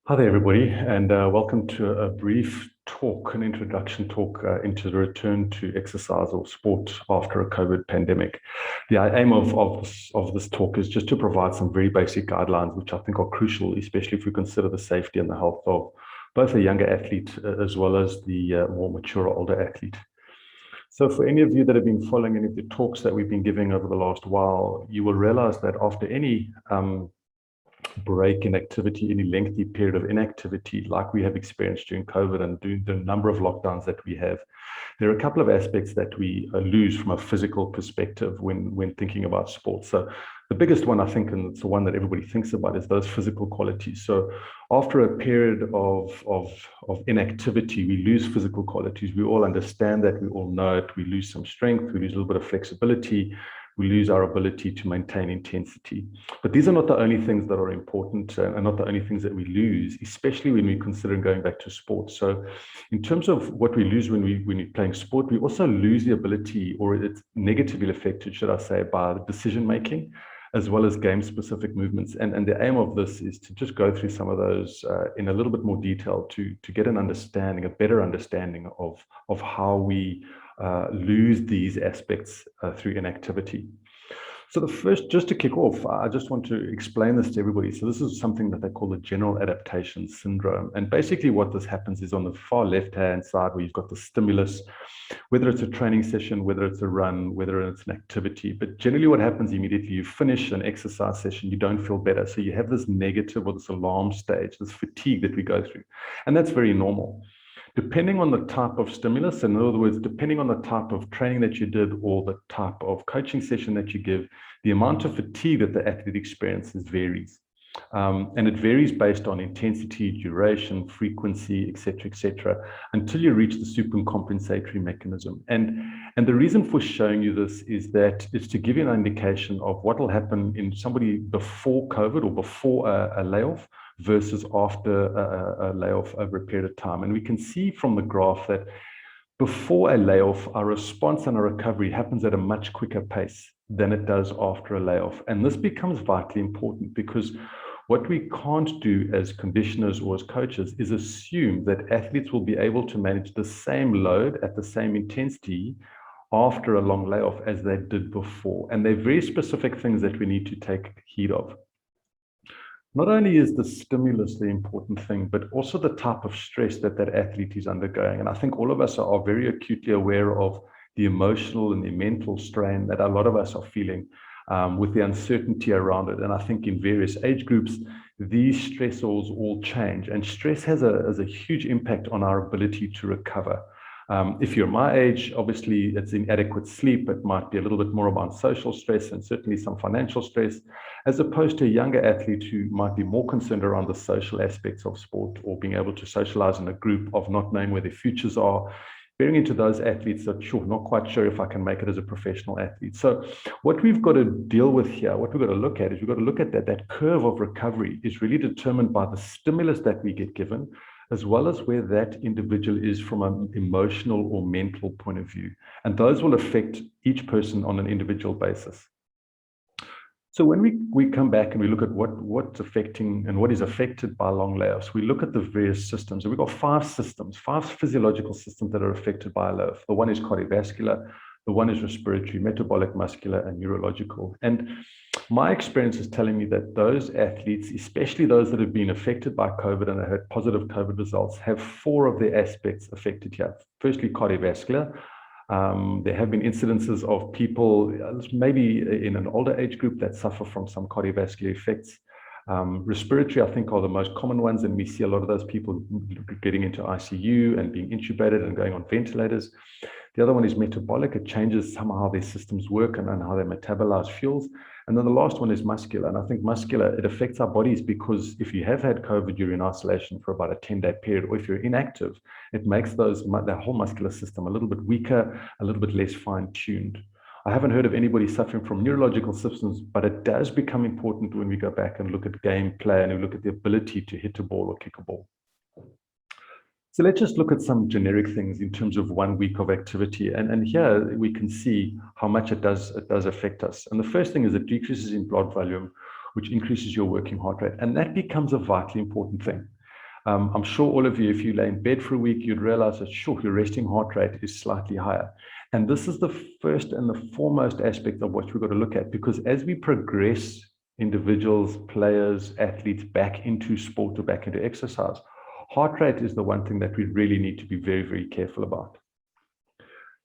Hi there, everybody, and welcome to a brief talk, an introduction talk into the return to exercise or sport after a COVID pandemic. The aim of this talk is just to provide some very basic guidelines, which I think are crucial, especially if we consider the safety and the health of both a younger athlete as well as the more mature or older athlete. So for any of you that have been following any of the talks that we've been giving over the last while, you will realize that after any break in activity, any lengthy period of inactivity like we have experienced during COVID and during the number of lockdowns that we have, there are a couple of aspects that we lose from a physical perspective when thinking about sports. So the biggest one, I think, and it's the one that everybody thinks about, is those physical qualities. So after a period of inactivity, we lose physical qualities. We all understand that, we all know it. We lose some strength, we lose a little bit of flexibility, we lose our ability to maintain intensity. But these are not the only things that are important and not the only things that we lose, especially when we consider going back to sports. So in terms of what we lose when we're playing sport, we also lose the ability, or it's negatively affected, should I say, by decision-making, as well as game-specific movements. And the aim of this is to just go through some of those in a little bit more detail to get an understanding, a better understanding of how we lose these aspects through inactivity. So the first, just to kick off, I just want to explain this to everybody. So this is something that they call the general adaptation syndrome. And basically what this happens is on the far left-hand side where you've got the stimulus, whether it's a training session, whether it's a run, whether it's an activity. But generally what happens immediately, you finish an exercise session, you don't feel better. So you have this negative or this alarm stage, this fatigue that we go through. And that's very normal. Depending on the type of stimulus, in other words, depending on the type of training that you did or the type of coaching session that you give, the amount of fatigue that the athlete experiences varies. And it varies based on intensity, duration, frequency, et cetera, until you reach the supercompensatory mechanism. And the reason for showing you this is that it's to give you an indication of what will happen in somebody before COVID or before a layoff versus after a layoff over a period of time. And we can see from the graph that before a layoff, our response and our recovery happens at a much quicker pace than it does after a layoff. And this becomes vitally important because what we can't do as conditioners or as coaches is assume that athletes will be able to manage the same load at the same intensity after a long layoff as they did before. And they're very specific things that we need to take heed of. Not only is the stimulus the important thing, but also the type of stress that that athlete is undergoing. And I think all of us are very acutely aware of the emotional and the mental strain that a lot of us are feeling with the uncertainty around it. And I think in various age groups, these stressors all change. And stress has a huge impact on our ability to recover. If you're my age, obviously it's inadequate sleep. It might be a little bit more about social stress and certainly some financial stress, as opposed to a younger athlete who might be more concerned around the social aspects of sport or being able to socialize in a group, of not knowing where their futures are. Bearing into those athletes that, sure, not quite sure if I can make it as a professional athlete. So what we've got to deal with here, what we've got to look at is we've got to look at that curve of recovery is really determined by the stimulus that we get given, as well as where that individual is from an emotional or mental point of view. And those will affect each person on an individual basis. So when we come back and we look at what's affecting and what is affected by long layoffs, we look at the various systems. And we've got five physiological systems that are affected by a layoff. The one is cardiovascular, the one is respiratory, metabolic, muscular, and neurological. And my experience is telling me that those athletes, especially those that have been affected by COVID and have had positive COVID results, have four of their aspects affected here. Firstly, cardiovascular. There have been incidences of people, maybe in an older age group, that suffer from some cardiovascular effects. Respiratory, I think, are the most common ones, and we see a lot of those people getting into ICU and being intubated and going on ventilators. The other one is metabolic. It changes somehow how their systems work and how they metabolize fuels. And then the last one is muscular. And I think muscular, it affects our bodies because if you have had COVID, you're in isolation for about a 10-day period, or if you're inactive, it makes that whole muscular system a little bit weaker, a little bit less fine-tuned. I haven't heard of anybody suffering from neurological symptoms, but it does become important when we go back and look at gameplay and we look at the ability to hit a ball or kick a ball. So let's just look at some generic things in terms of 1 week of activity. And here we can see how much it does affect us. And the first thing is it decreases in blood volume, which increases your working heart rate. And that becomes a vitally important thing. I'm sure all of you, if you lay in bed for a week, you'd realize that, sure, your resting heart rate is slightly higher. And this is the first and the foremost aspect of what we've got to look at, because as we progress individuals, players, athletes back into sport or back into exercise, heart rate is the one thing that we really need to be very, very careful about.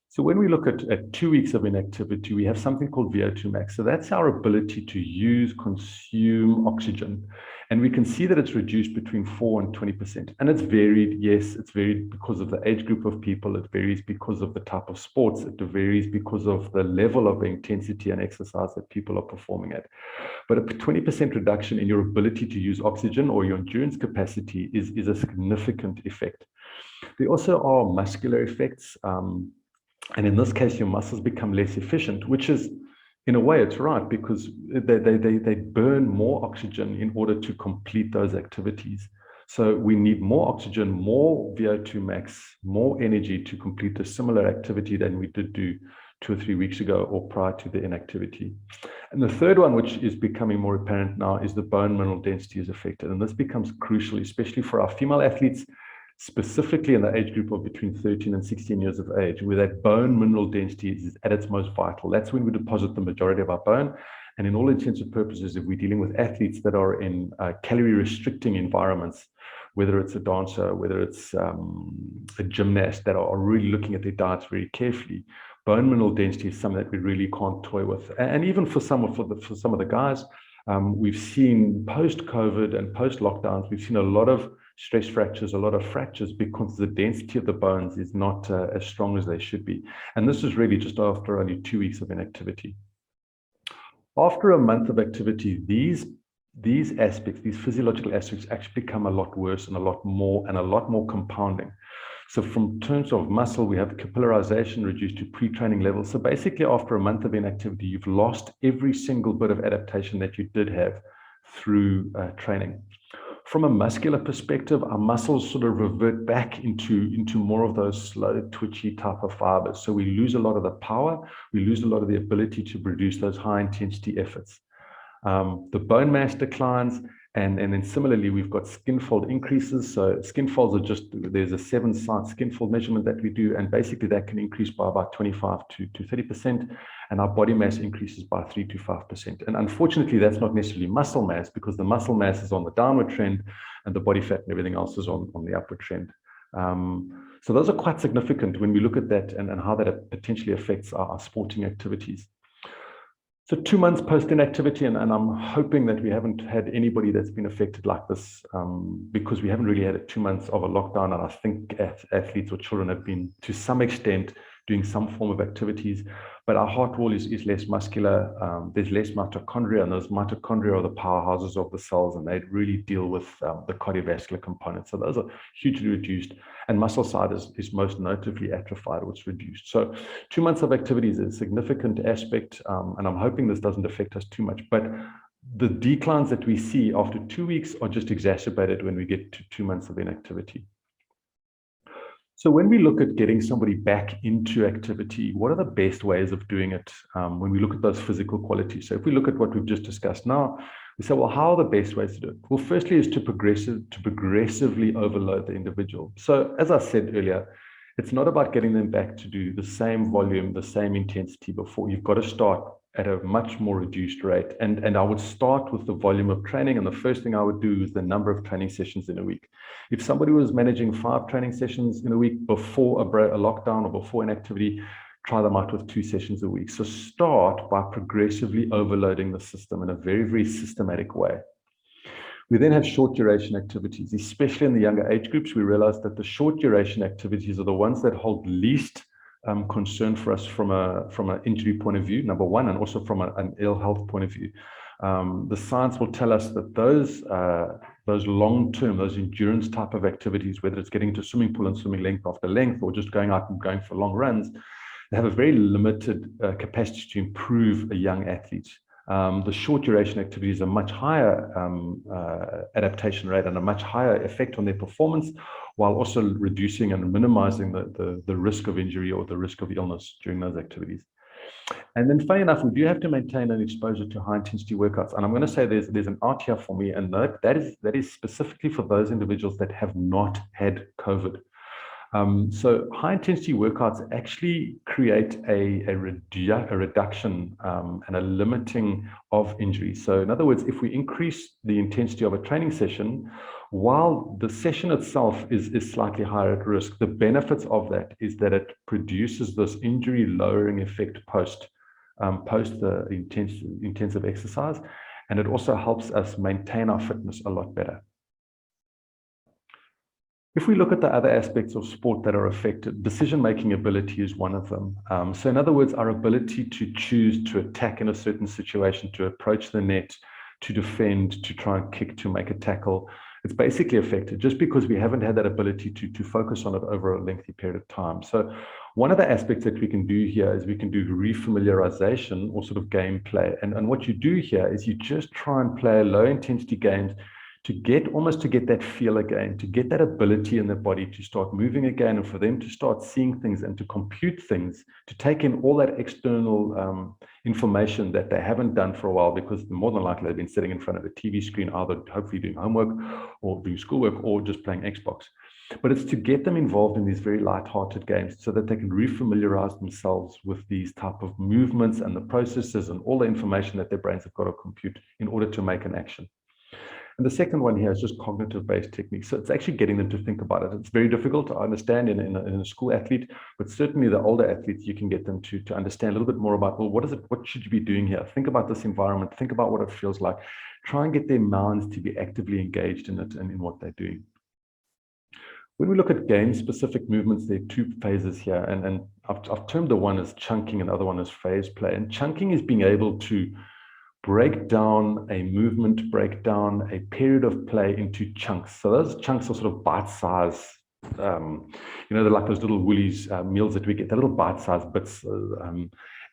So when we look at 2 weeks of inactivity, we have something called VO2 max. So that's our ability to use, consume oxygen. And we can see that it's reduced between 4 and 20%. And it's varied. Yes, it's varied because of the age group of people. It varies because of the type of sports. It varies because of the level of intensity and exercise that people are performing at. But a 20% reduction in your ability to use oxygen or your endurance capacity is a significant effect. There also are muscular effects. And in this case, your muscles become less efficient, which is, in a way, it's right, because they burn more oxygen in order to complete those activities. So we need more oxygen, more VO2 max, more energy to complete a similar activity than we did do 2 or 3 weeks ago or prior to the inactivity. And the third one, which is becoming more apparent now, is the bone mineral density is affected. And this becomes crucial, especially for our female athletes, specifically in the age group of between 13 and 16 years of age, where that bone mineral density is at its most vital. That's when we deposit the majority of our bone. And in all intents and purposes, if we're dealing with athletes that are in calorie restricting environments, whether it's a dancer, whether it's a gymnast that are really looking at their diets very carefully, bone mineral density is something that we really can't toy with. And even for some of the guys, we've seen post-COVID and post-lockdowns, we've seen a lot of stress fractures, a lot of fractures, because the density of the bones is not as strong as they should be. And this is really just after only 2 weeks of inactivity. After a month of activity, these aspects, these physiological aspects, actually become a lot worse and a lot more compounding. So from terms of muscle, we have capillarization reduced to pre-training levels. So basically, after a month of inactivity, you've lost every single bit of adaptation that you did have through training. From a muscular perspective, our muscles sort of revert back into more of those slow, twitchy type of fibers. So we lose a lot of the power, we lose a lot of the ability to produce those high intensity efforts. The bone mass declines, and then similarly, we've got skin fold increases. So skin folds are just, there's a 7-site skin fold measurement that we do, and basically that can increase by about 25 to 30%, and our body mass increases by 3 to 5%. And unfortunately, that's not necessarily muscle mass, because the muscle mass is on the downward trend, and the body fat and everything else is on the upward trend. So those are quite significant when we look at that and how that potentially affects our sporting activities. So 2 months post inactivity, and I'm hoping that we haven't had anybody that's been affected like this, because we haven't really had 2 months of a lockdown, and I think athletes or children have been, to some extent, doing some form of activities, but our heart wall is less muscular. There's less mitochondria, and those mitochondria are the powerhouses of the cells, and they really deal with the cardiovascular components. So those are hugely reduced, and muscle side is most notably atrophied, or it's reduced. So 2 months of activity is a significant aspect, and I'm hoping this doesn't affect us too much, but the declines that we see after 2 weeks are just exacerbated when we get to 2 months of inactivity. So when we look at getting somebody back into activity, what are the best ways of doing it when we look at those physical qualities? So if we look at what we've just discussed now, we say, well, how are the best ways to do it? Well, firstly is to progressively overload the individual. So as I said earlier, it's not about getting them back to do the same volume, the same intensity before. You've got to start at a much more reduced rate. And I would start with the volume of training. And the first thing I would do is the number of training sessions in a week. If somebody was managing 5 training sessions in a week before a lockdown or before an activity, try them out with 2 sessions a week. So start by progressively overloading the system in a very, very systematic way. We then have short duration activities, especially in the younger age groups. We realize that the short duration activities are the ones that hold least concern for us from an injury point of view, number one, and also from an ill health point of view. The science will tell us that those long-term, those endurance type of activities, whether it's getting to swimming pool and swimming length after length, or just going out and going for long runs, they have a very limited capacity to improve a young athlete. The short duration activities are much higher adaptation rate and a much higher effect on their performance, while also reducing and minimizing the risk of injury or the risk of illness during those activities. And then, funny enough, we do have to maintain an exposure to high intensity workouts. And I'm going to say there's an art here for me, and that is specifically for those individuals that have not had COVID. So high intensity workouts actually create a reduction and a limiting of injury. So in other words, if we increase the intensity of a training session, while the session itself is slightly higher at risk, the benefits of that is that it produces this injury lowering effect post the intensive exercise, and it also helps us maintain our fitness a lot better. If we look at the other aspects of sport that are affected, decision-making ability is one of them. So in other words, our ability to choose to attack in a certain situation, to approach the net, to defend, to try and kick, to make a tackle, it's basically affected just because we haven't had that ability to focus on it over a lengthy period of time. So one of the aspects that we can do here is we can do refamiliarization or sort of gameplay. And what you do here is you just try and play low-intensity games to get that feel again, to get that ability in their body to start moving again, and for them to start seeing things and to compute things, to take in all that external information that they haven't done for a while, because more than likely they've been sitting in front of a TV screen, either hopefully doing homework or doing schoolwork or just playing Xbox. But it's to get them involved in these very light-hearted games so that they can refamiliarize themselves with these type of movements and the processes and all the information that their brains have got to compute in order to make an action. And the second one here is just cognitive-based techniques. So it's actually getting them to think about it. It's very difficult to understand in a school athlete, but certainly the older athletes, you can get them to understand a little bit more about, well, what should you be doing here? Think about this environment. Think about what it feels like. Try and get their minds to be actively engaged in it and in what they're doing. When we look at game-specific movements, there are two phases here. And I've termed the one as chunking and the other one as phase play. And chunking is being able to break down a movement, break down a period of play into chunks. So those chunks are sort of bite-sized, they're like those little Woolies meals that we get, the little bite-sized bits.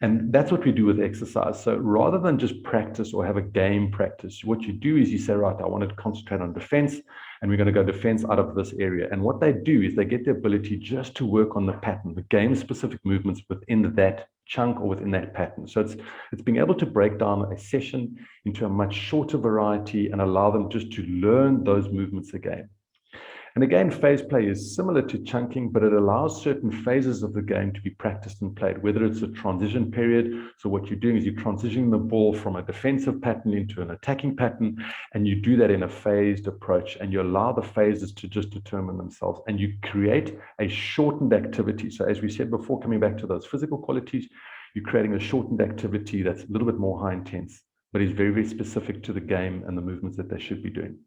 And that's what we do with exercise. So rather than just practice or have a game practice, what you do is you say, right, I want to concentrate on defense, and we're going to go defense out of this area. And what they do is they get the ability just to work on the pattern, the game-specific movements within that chunk or within that pattern. So it's being able to break down a session into a much shorter variety and allow them just to learn those movements again. And again, phase play is similar to chunking, but it allows certain phases of the game to be practiced and played, whether it's a transition period. So what you're doing is you're transitioning the ball from a defensive pattern into an attacking pattern, and you do that in a phased approach, and you allow the phases to just determine themselves, and you create a shortened activity. So as we said before, coming back to those physical qualities, you're creating a shortened activity that's a little bit more high intense, but is very, very specific to the game and the movements that they should be doing.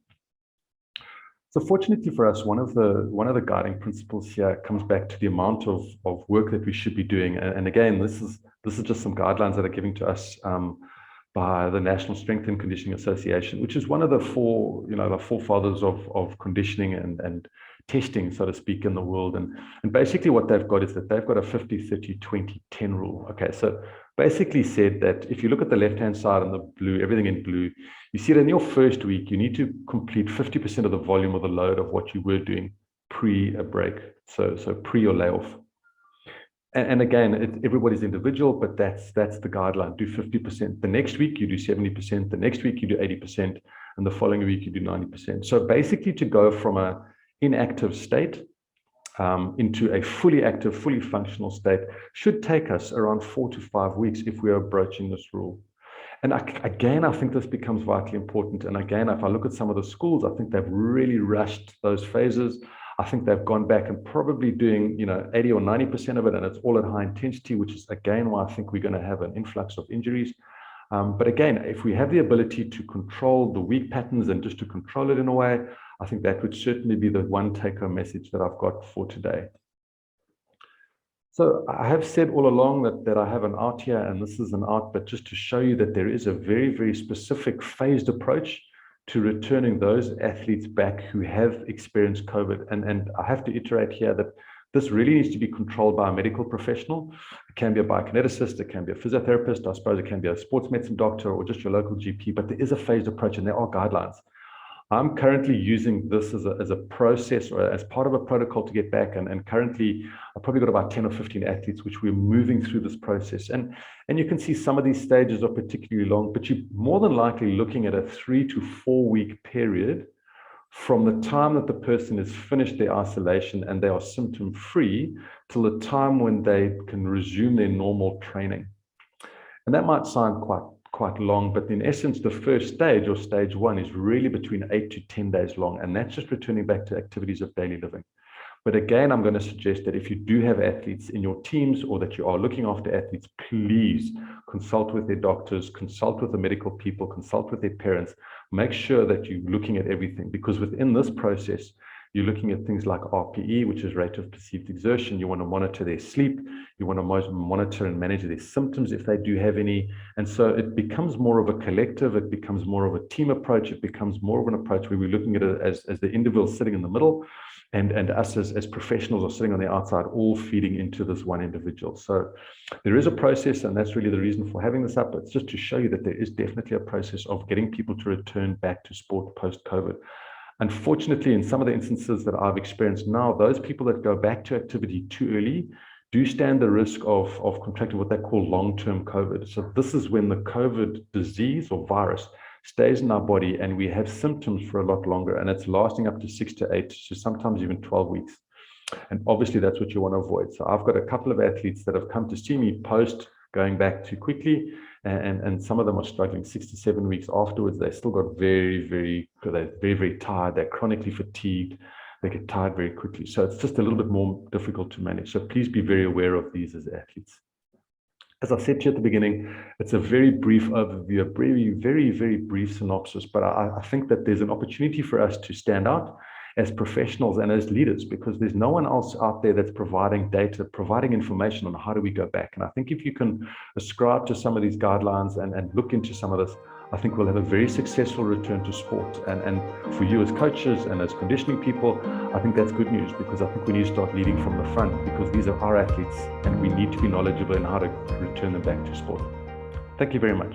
So fortunately for us, one of the guiding principles here comes back to the amount of work that we should be doing. And again, this is just some guidelines that are given to us by the National Strength and Conditioning Association, which is one of the the forefathers of conditioning and testing, so to speak, in the world. And basically what they've got is that they've got a 50-30-20-10 rule. Okay, so basically said that if you look at the left-hand side and the blue, everything in blue, you see that in your first week, you need to complete 50% of the volume or the load of what you were doing pre a break. So pre your layoff. And again, everybody's individual, but that's the guideline. Do 50%. The next week, you do 70%. The next week, you do 80%. And the following week, you do 90%. So basically to go from an inactive state into a fully active, fully functional state should take us around 4 to 5 weeks if we are broaching this rule. And again, I think this becomes vitally important. And again, if I look at some of the schools, I think they've really rushed those phases. I think they've gone back and probably doing 80 or 90% of it, and it's all at high intensity, which is again why I think we're going to have an influx of injuries. But again, if we have the ability to control the weak patterns and just to control it in a way, I think that would certainly be the one take-home message that I've got for today. So I have said all along that I have an art here, and this is an art, but just to show you that there is a very, very specific phased approach to returning those athletes back who have experienced COVID. And I have to iterate here that this really needs to be controlled by a medical professional. It can be a biokineticist, it can be a physiotherapist, I suppose it can be a sports medicine doctor or just your local GP, but there is a phased approach and there are guidelines. I'm currently using this as a process or as part of a protocol to get back. And currently, I've probably got about 10 or 15 athletes, which we're moving through this process. And you can see some of these stages are particularly long, but you're more than likely looking at a 3 to 4 week period from the time that the person has finished their isolation and they are symptom free till the time when they can resume their normal training. And that might sound quite long, but in essence, the first stage or stage one is really between 8 to 10 days long. And that's just returning back to activities of daily living. But again, I'm going to suggest that if you do have athletes in your teams or that you are looking after athletes, please consult with their doctors, consult with the medical people, consult with their parents. Make sure that you're looking at everything, because within this process, you're looking at things like RPE, which is rate of perceived exertion. You want to monitor their sleep. You want to monitor and manage their symptoms if they do have any. And so it becomes more of a collective. It becomes more of a team approach. It becomes more of an approach where we're looking at it as the individual sitting in the middle, and us as professionals are sitting on the outside, all feeding into this one individual. So there is a process, and that's really the reason for having this up. It's just to show you that there is definitely a process of getting people to return back to sport post-COVID. Unfortunately, in some of the instances that I've experienced now, those people that go back to activity too early do stand the risk of contracting what they call long-term COVID. So this is when the COVID disease or virus stays in our body and we have symptoms for a lot longer, and it's lasting up to 6 to 8 to sometimes even 12 weeks. And obviously that's what you want to avoid. So I've got a couple of athletes that have come to see me post going back too quickly, and some of them are struggling 6 to 7 weeks afterwards. They still got very tired. They're chronically fatigued. They get tired very quickly. So it's just a little bit more difficult to manage. So please be very aware of these as athletes. As I said to you at the beginning, it's a very brief overview, a very brief synopsis, but I think that there's an opportunity for us to stand out as professionals and as leaders, because there's no one else out there that's providing data, providing information on how do we go back. And I think if you can ascribe to some of these guidelines and look into some of this, I think we'll have a very successful return to sport. And for you as coaches and as conditioning people, I think that's good news, because I think we need to start leading from the front, because these are our athletes and we need to be knowledgeable in how to return them back to sport. Thank you very much.